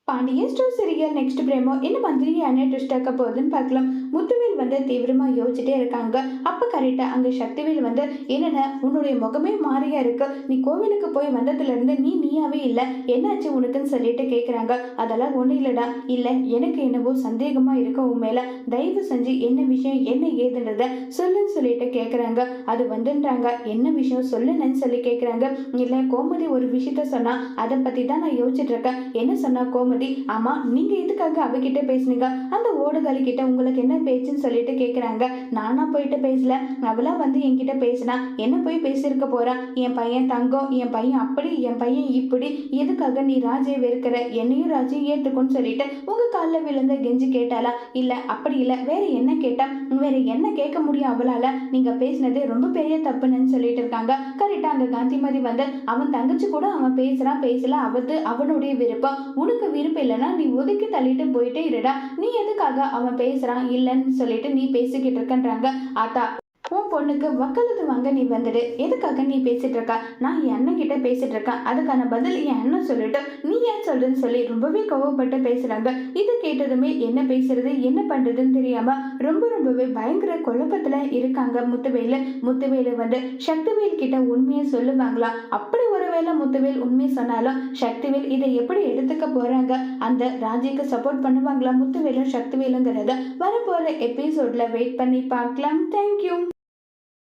Pandian store serial next promo என்ன மாதிரியான twist ஆக்க போகுதுன்னு பார்க்கலாம். முத்துவேல் தீவிரமா யோசிச்சுட்டே இருக்காங்க. அப்ப கரெக்டா அங்க சக்திவேல் என்னென்ன உன்னுடைய முகமே மாறியா இருக்கு, நீ கோவிலுக்கு போய் வந்ததுல இருந்து நீயாவே இல்ல, என்னாச்சு உனக்குன்னு சொல்லிட்டு கேக்குறாங்க. அதெல்லாம் ஒண்ணு இல்லடா, இல்ல எனக்கு என்னவோ சந்தேகமா இருக்க உன் மேல, தயவு செஞ்சு என்ன விஷயம் என்ன ஏதுன்றத சொல்லுன்னு சொல்லிட்டு கேக்குறாங்க. அது வந்துன்றாங்க, என்ன விஷயம் சொல்லுன்னு சொல்லி கேக்குறாங்க. இல்ல கோமதி ஒரு விஷயத்த சொன்னா, அதை பத்தி தான் நான் யோசிச்சுட்டு இருக்கேன். என்ன சொன்னா கோமதி? ஆமா, நீங்க எதுக்காக அவகிட்ட பேசுனீங்க, அந்த ஓடுகாலி கிட்ட உங்களுக்கு என்ன பேச்சுன்னு சொல்லிட்டு கேக்குறாங்க. நானா போயிட்டு பேசல, அவளா என்கிட்ட பேசினா, என்ன போய் பேசியிருக்க போறா, என் பையன் தங்கம், என் பையன் அப்படி, என் பையன் இப்படி, எதுக்காக நீ ராஜை வெறுக்கிற, என்னையும் ராஜையும் ஏத்துக்குன்னு சொல்லிட்டு உங்க காலில் விழுந்த கெஞ்சி கேட்டாளா? இல்ல அப்படி இல்ல, வேற என்ன கேட்டா, வேற என்ன கேட்க முடியும் அவளால, நீங்க பேசினது ரொம்ப பெரிய தப்புன்னு சொல்லிட்டு இருக்காங்க. கரெக்டா அங்க காந்திமதி அவன் தங்கச்சி கூட அவன் பேசுறான் பேசல, அவனுடைய விருப்பம், உனக்கு விருப்பம் இல்லைன்னா நீ ஒதுக்கி தள்ளிட்டு போயிட்டே இருடா, நீ எதுக்காக அவன் பேசுறான் இல்லைன்னு சொல்லிட்டு நீ பேசிக்கிட்டு இருக்கன்றாங்க. ஆத்தா, உன் பொண்ணுக்கு வக்காலத்து வாங்க நீ வந்துடு, எதுக்காக நீ பேசிட்டு இருக்க, நான் என் அண்ணன் கிட்ட பேசிட்டு இருக்கேன், அதுக்கான பதில் என் அண்ணன் சொல்லிட்டு நீ ஏன் சொல்றேன்னு சொல்லி ரொம்பவே கோவப்பட்டு பேசுறாங்க. இதை கேட்டதுமே என்ன பேசுறது என்ன பண்றதுன்னு தெரியாம ரொம்பவே பயங்கர குழப்பத்துல இருக்காங்க முத்துவேலு சக்திவேல் கிட்ட உண்மையை சொல்லுவாங்களா? அப்படி ஒருவேளை முத்துவேல் உண்மை சொன்னாலும் சக்திவேல் இதை எப்படி எடுத்துக்க போறாங்க, அந்த ராஜிக்கு சப்போர்ட் பண்ணுவாங்களா முத்துவேலும் சக்திவேலுங்கிறத வரப்போற எபிசோட்ல வெயிட் பண்ணி பார்க்கலாம். தேங்க்யூ.